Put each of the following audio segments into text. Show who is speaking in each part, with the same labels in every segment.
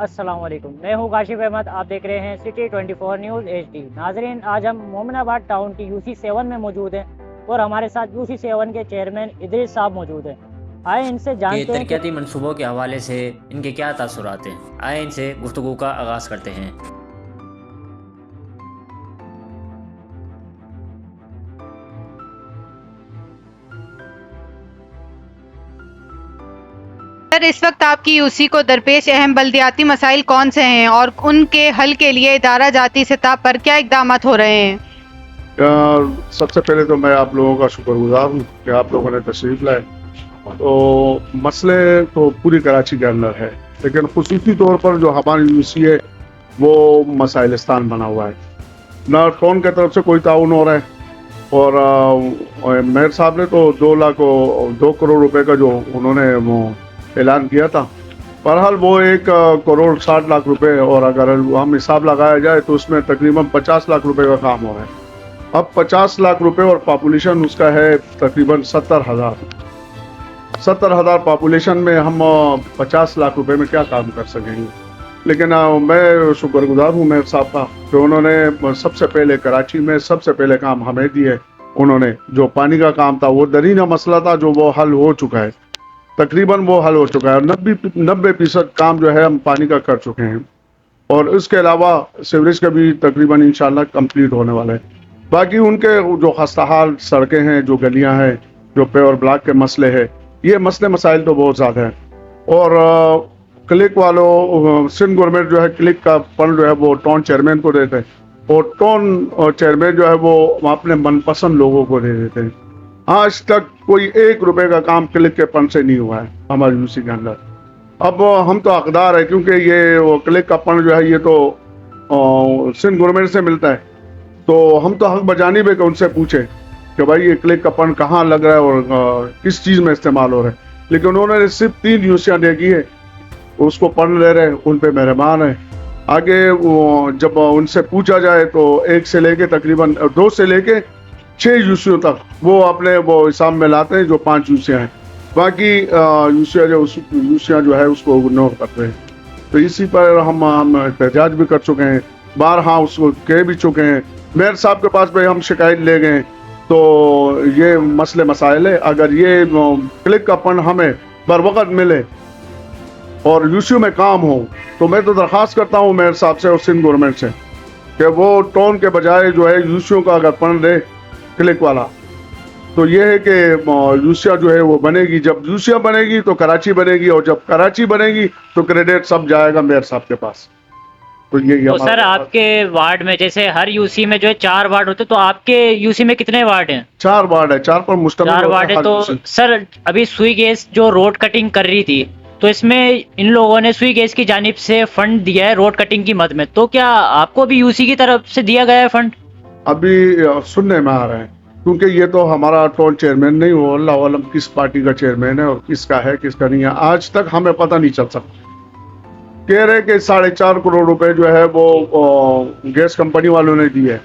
Speaker 1: السلام علیکم، میں ہوں کاشف احمد، آپ دیکھ رہے ہیں سٹی 24 نیوز HD۔ ناظرین، آج ہم مومن آباد ٹاؤن کی UC7 میں موجود ہیں اور ہمارے ساتھ UC7 کے چیئرمین ادریس صاحب موجود ہیں۔ آئے ان سے جانتے ہیں کہ
Speaker 2: ترقیاتی منصوبوں کے حوالے سے ان کے کیا تاثرات ہیں۔ آئے ان سے گفتگو کا آغاز کرتے ہیں۔
Speaker 3: سر، اس وقت آپ کی UC کو درپیش اہم بلدیاتی مسائل کون سے ہیں اور ان کے حل کے لیے ادارہ جاتی سطح پر کیا اقدامات ہو رہے ہیں؟
Speaker 4: سب سے پہلے تو میں آپ لوگوں کا شکر گزار ہوں کہ آپ لوگوں نے تشریف لائے۔ تو مسئلے تو پوری کراچی کے اندر ہے، لیکن خصوصی طور پر جو ہماری UC ہے وہ مسائلستان بنا ہوا ہے۔ نہ ٹون کی طرف سے کوئی تعاون ہو رہا ہے، اور میئر صاحب نے تو 2 کروڑ روپے کا جو انہوں نے وہ اعلان کیا تھا، بہرحال وہ 1 کروڑ 60 لاکھ روپے، اور اگر ہم حساب لگایا جائے تو اس میں تقریباً 50 لاکھ روپے کا کام ہو رہا ہے۔ اب 50 لاکھ روپے اور پاپولیشن اس کا ہے تقریباً 70,000 پاپولیشن میں ہم 50 لاکھ روپے میں کیا کام کر سکیں گے؟ لیکن میں شکر گزار ہوں میئر صاحب کا کہ انہوں نے سب سے پہلے کراچی میں سب سے پہلے کام ہمیں دیے۔ انہوں نے جو پانی کا کام تھا، وہ درینہ مسئلہ تھا، جو وہ حل ہو چکا ہے، تقریباً وہ حل ہو چکا ہے۔ 90% کام جو ہے ہم پانی کا کر چکے ہیں، اور اس کے علاوہ سیوریج کا بھی تقریباً انشاءاللہ کمپلیٹ ہونے والا ہے۔ باقی ان کے جو خستہ حال سڑکیں ہیں، جو گلیاں ہیں، جو پے اور بلاک کے مسئلے ہیں، یہ مسائل تو بہت زیادہ ہیں۔ اور کلک والوں، سندھ گورنمنٹ جو ہے کلک کا فنڈ جو ہے وہ ٹاؤن چیئرمین کو دیتے ہیں، اور ٹاؤن چیئرمین جو ہے وہ اپنے من پسند لوگوں کو دے دیتے ہیں۔ آج تک کوئی 1 روپے کا کام کلک کے فنڈ سے نہیں ہوا ہے ہماری UC کے اندر۔ اب ہم تو حقدار ہیں، کیونکہ یہ کلک کا فنڈ جو ہے یہ تو سندھ گورنمنٹ سے ملتا ہے، تو ہم تو حق بجانب ہے کہ ان سے پوچھیں کہ بھائی یہ کلک کا فنڈ کہاں لگ رہا ہے اور کس چیز میں استعمال ہو رہا ہے۔ لیکن انہوں نے صرف 3 یونیورسٹیاں دیکھی ہے، اس کو پڑھ لے رہے ہیں، ان پہ مہربان ہیں۔ آگے جب ان سے پوچھا جائے تو 1 سے لے کے تقریباً 2 سے لے کے 6 یونیورسٹیوں تک وہ اپنے وہ حساب میں لاتے ہیں، جو 5 یونیورسٹیاں ہیں، باقی یونیورسٹیاں جو ہے اس کو اگنور کرتے ہیں۔ تو اسی پر ہم احتجاج بھی کر چکے ہیں، بارہا اس کو کہہ بھی چکے ہیں۔ میئر صاحب کے پاس بھی ہم شکایت لے گئے، تو یہ مسائل ہے۔ اگر یہ کلک کا فنڈ ہمیں بر وقت ملے اور UC میں کام ہو، تو میں تو درخواست کرتا ہوں میئر صاحب سے اور سندھ گورنمنٹ سے کہ وہ ٹون کے بجائے جو ہے UC کا اگر فنڈ دے کلک والا، تو یہ ہے کہ UC جو ہے وہ بنے گی۔ جب UC بنے گی تو کراچی بنے گی، اور جب کراچی بنے گی تو کریڈٹ سب جائے گا میئر صاحب کے پاس۔
Speaker 1: تو سر، آپ کے وارڈ میں جیسے ہر UC میں جو ہے 4 وارڈ ہوتے، تو آپ کے UC میں کتنے وارڈ ہیں؟
Speaker 4: 4 وارڈ ہے، 4 پر مشتمل
Speaker 1: 4 وارڈ ہے۔ تو سر، ابھی سوئی گیس جو روڈ کٹنگ کر رہی تھی، تو اس میں ان لوگوں نے سوئی گیس کی جانب سے فنڈ دیا ہے روڈ کٹنگ کی مد میں، تو کیا آپ کو بھی UC کی طرف سے دیا گیا ہے فنڈ؟
Speaker 4: ابھی سننے میں آ رہے ہیں، کیونکہ یہ تو ہمارا ٹاؤن چیئرمین نہیں ہو، اللہ عالم کس پارٹی کا چیئرمین ہے اور کس کا ہے کس کا نہیں ہے، آج تک ہمیں پتہ نہیں چل سکتا۔ کہہ رہے کہ 4.5 کروڑ روپے جو ہے وہ گیس کمپنی والوں نے دیے۔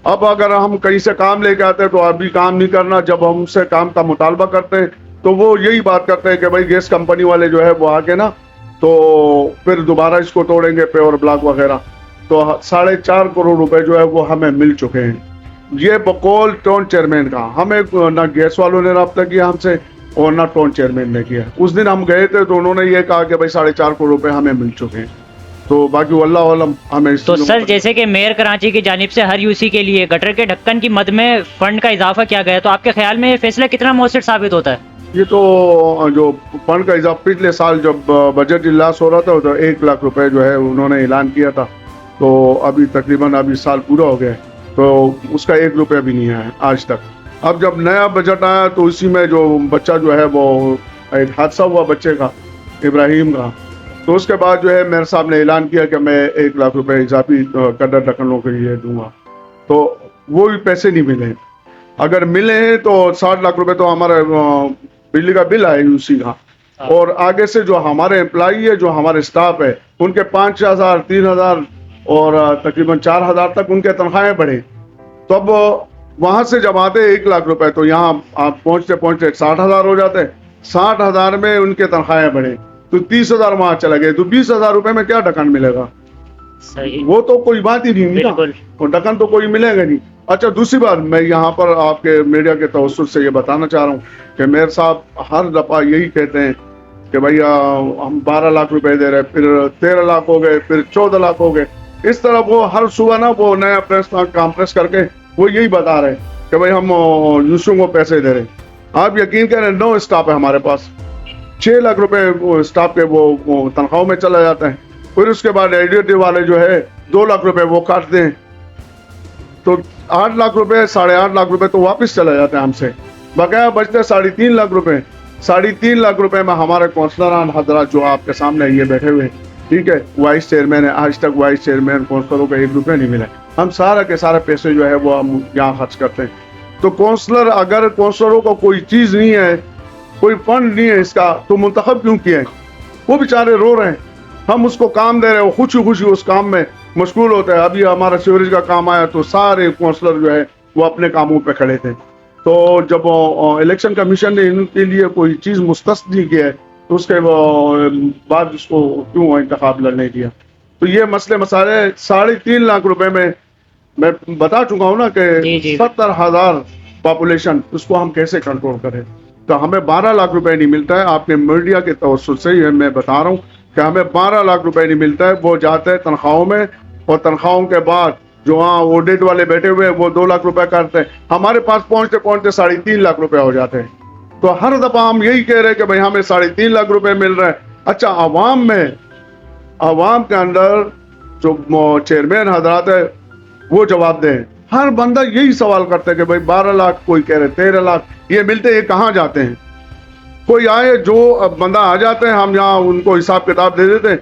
Speaker 4: اب اگر ہم کہیں سے کام لے کے آتے ہیں تو ابھی کام نہیں کرنا، جب ہم سے کام کا مطالبہ کرتے ہیں تو وہ یہی بات کرتے ہیں کہ بھائی گیس کمپنی والے جو ہے وہ آ کے نا تو پھر دوبارہ اس کو توڑیں گے، پے اور بلاک وغیرہ۔ تو 4.5 کروڑ روپے جو ہے وہ ہمیں مل چکے ہیں، یہ بقول ٹاؤن چیئرمین کا۔ ہمیں نہ گیس والوں نے رابطہ کیا ہم سے اور نہ ٹاؤن چیئرمین نے کیا۔ اس دن ہم گئے تھے تو انہوں نے یہ کہا کہ بھائی 4.5 کروڑ روپے ہمیں مل چکے ہیں، تو باقی اللہ عالم ہمیں۔
Speaker 1: تو سر، جیسے کہ میئر کراچی کی جانب سے ہر UC کے لیے گٹر کے ڈھکن کی مد میں فنڈ کا اضافہ کیا گیا ہے، تو آپ کے خیال میں یہ فیصلہ کتنا مؤثر ثابت ہوتا ہے؟
Speaker 4: یہ تو جو فنڈ کا اضافہ پچھلے سال جب بجٹ اجلاس ہو رہا تھا تو 1 لاکھ روپے جو ہے انہوں نے اعلان کیا تھا، تو ابھی تقریباً سال پورا ہو گیا، تو اس کا 1 روپیہ بھی نہیں آیا آج تک۔ اب جب نیا بجٹ آیا تو اسی میں جو بچہ جو ہے وہ ایک حادثہ ہوا بچے کا، ابراہیم کا، تو اس کے بعد جو ہے میئر صاحب نے اعلان کیا کہ میں 1 لاکھ روپے اضافی قدر ڈھکنوں کے لیے دوں گا، تو وہ بھی پیسے نہیں ملے۔ اگر ملے ہیں تو 60 لاکھ روپے تو ہمارا بجلی کا بل ہے UC کا، اور آگے سے جو ہمارے امپلائی ہے، جو ہمارے اسٹاف ہے، ان کے 5,000 3,000 اور تقریباً 4,000 تک ان کے تنخواہیں بڑھے۔ تو اب وہاں سے جب آتے 1 لاکھ روپے تو یہاں آپ پہنچتے 60,000 ہو جاتے، 60,000 میں ان کے تنخواہیں بڑھے۔ تو 30,000 وہاں چلا گئے، تو 20,000 روپے میں کیا ڈکن ملے گا؟
Speaker 1: صحیح،
Speaker 4: وہ تو کوئی بات ہی نہیں نا،
Speaker 1: بالکل
Speaker 4: وہ ڈکن تو کوئی ملے گا نہیں۔ اچھا دوسری بات میں یہاں پر آپ کے میڈیا کے توسط سے یہ بتانا چاہ رہا ہوں کہ میئر صاحب ہر دفعہ یہی کہتے ہیں کہ بھائی ہم 12 لاکھ روپے دے رہے، پھر 13 لاکھ ہو گئے، پھر 14 لاکھ ہو گئے، اس طرح وہ ہر صبح نا وہ نیا پریس کانفرنس کر کے وہ یہی بتا رہے کہ بھائی ہم یوسیوں کو پیسے دے رہے ہیں۔ آپ یقین کریں 9 اسٹاف ہے ہمارے پاس، 6 لاکھ روپے اسٹاف کے وہ تنخواہوں میں چلا جاتا ہے، پھر اس کے بعد ایڈیٹر والے جو ہے 2 لاکھ روپے وہ کاٹتے ہیں، تو 8 لاکھ روپے 8.5 لاکھ روپے تو واپس چلا جاتا ہے ہم سے، بقایا بچتے 3.5 لاکھ روپے۔ 3.5 لاکھ روپے میں ہمارے کونسلران حضرات جو آپ کے سامنے یہ بیٹھے ہوئے ہیں، ٹھیک ہے، وائس چیئرمین ہے، آج تک وائس چیئرمین کونسلروں کو 1 روپے نہیں ملا، ہم سارا کے سارے پیسے جو ہے وہ ہم یہاں خرچ کرتے ہیں۔ تو کونسلر اگر کونسلروں کو کوئی چیز نہیں ہے، کوئی فنڈ نہیں ہے اس کا، تو منتخب کیوں کیا ہے؟ وہ بیچارے رو رہے ہیں، ہم اس کو کام دے رہے ہیں، وہ خوشی خوشی اس کام میں مشغول ہوتا ہے۔ ابھی ہمارا سیوریج کا کام آیا تو سارے کونسلر جو ہے وہ اپنے کاموں پہ کھڑے تھے، تو جب الیکشن کمیشن نے ان کے لیے کوئی چیز مختص نہیں کیا ہے تو اس کے بعد اس کو کیوں انتخاب لڑنے دیا؟ تو یہ مسئلے مسائل 3.5 لاکھ روپے میں بتا چکا ہوں نا کہ
Speaker 1: جی
Speaker 4: 70,000 پاپولیشن، اس کو ہم کیسے کنٹرول کریں؟ تو ہمیں 12 لاکھ روپے نہیں ملتا ہے، آپ کے میڈیا کے توسط سے یہ میں بتا رہا ہوں کہ ہمیں 12 لاکھ روپے نہیں ملتا ہے، وہ جاتے ہیں تنخواہوں میں، اور تنخواہوں کے بعد جو وہاں آڈٹ والے بیٹھے ہوئے وہ 2 لاکھ روپے کرتے ہیں، ہمارے پاس پہنچتے پہنچتے 3.5 لاکھ روپے ہو جاتے ہیں۔ تو ہر دفعہ ہم یہی کہہ رہے ہیں کہ بھائی ہمیں 3.5 لاکھ روپے مل رہے ہیں۔ اچھا عوام کے اندر جو چیئرمین حضرات ہے وہ جواب دیں، ہر بندہ یہی سوال کرتا ہے کہ بھائی 12 لاکھ، کوئی کہہ رہے 13 لاکھ یہ ملتے، یہ کہاں جاتے ہیں؟ کوئی آئے جو بندہ آ جاتے ہیں، ہم یہاں ان کو حساب کتاب دے دیتے ہیں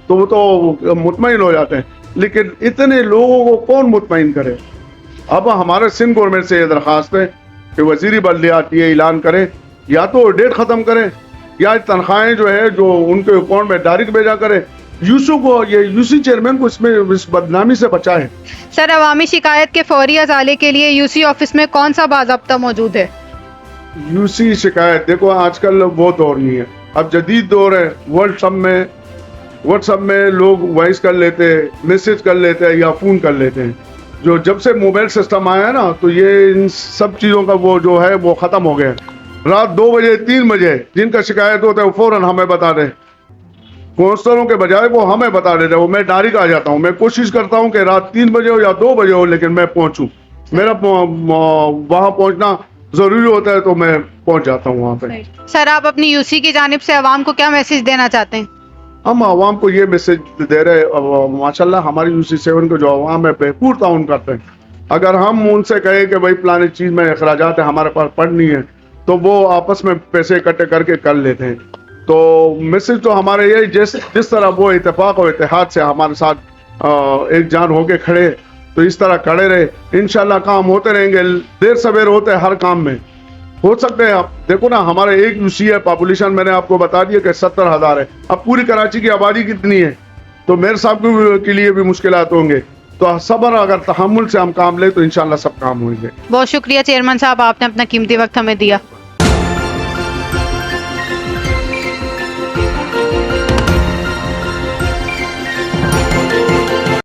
Speaker 4: تو وہ تو مطمئن ہو جاتے ہیں، لیکن اتنے لوگوں کو کون مطمئن کرے؟ اب ہمارے سندھ گورنمنٹ سے یہ درخواست ہے کہ وزیر بلدیات یہ اعلان کرے، یا تو ڈیٹ ختم کرے یا تنخواہیں جو ہے جو ان کے اکاؤنٹ میں ڈائریکٹ بھیجا کرے، یوسی چیئرمین کو اس بدنامی سے بچائے۔
Speaker 3: سر، عوامی شکایت کے فوری ازالے کے لیے یوسی آفس میں کون سا باضابطہ موجود ہے؟
Speaker 4: یوسی شکایت دیکھو آج کل وہ دور نہیں ہے، اب جدید دور ہے، واٹس ایپ میں لوگ وائس کر لیتے، میسج کر لیتے ہیں یا فون کر لیتے ہیں۔ جو جب سے موبائل سسٹم آیا ہے نا تو یہ ان سب چیزوں کا وہ جو ہے وہ ختم ہو گیا۔ رات 2 بجے 3 بجے جن کا شکایت ہوتا ہے وہ فوراً ہمیں بتا دیں، کونسلروں کے بجائے وہ ہمیں بتا دیتے ہیں، وہ میں ڈائریکٹ آ جاتا ہوں، میں کوشش کرتا ہوں کہ رات 3 بجے ہو یا 2 بجے ہو لیکن میں پہنچوں، میرا وہاں پہنچنا ضروری ہوتا ہے تو میں پہنچ جاتا ہوں وہاں پہ۔
Speaker 3: سر، آپ اپنی یوسی کی جانب سے عوام کو کیا میسج دینا چاہتے ہیں؟
Speaker 4: ہم عوام کو یہ میسج دے رہے، ماشاءاللہ ہماری یوسی 7 کو جو عوام ہے بھرپور تعاون کرتے ہیں۔ اگر ہم ان سے کہیں کہ بھائی فلانے چیز میں اخراجات ہیں ہمارے پاس پڑنی ہے تو وہ آپس میں پیسے اکٹھے کر کے کر لیتے ہیں۔ تو میسج تو ہمارے یہی جس طرح وہ اتفاق اور اتحاد سے ہمارے ساتھ ایک جان ہو کے کھڑے، تو اس طرح کھڑے رہے، انشاءاللہ کام ہوتے رہیں گے، دیر سویر ہوتے ہیں ہر کام میں ہو سکتے ہیں۔ آپ دیکھو نا ہمارے ایک یوسی ہے، پاپولیشن میں نے آپ کو بتا دیا کہ 70,000 ہے، اب پوری کراچی کی آبادی کتنی ہے؟ تو میئر صاحب کے لیے بھی مشکلات ہوں گے، تو صبر اگر تحمل سے ہم کام لیں تو انشاءاللہ سب کام ہوئیں گے۔
Speaker 3: بہت شکریہ چیئرمین صاحب، آپ نے اپنا قیمتی وقت ہمیں دیا۔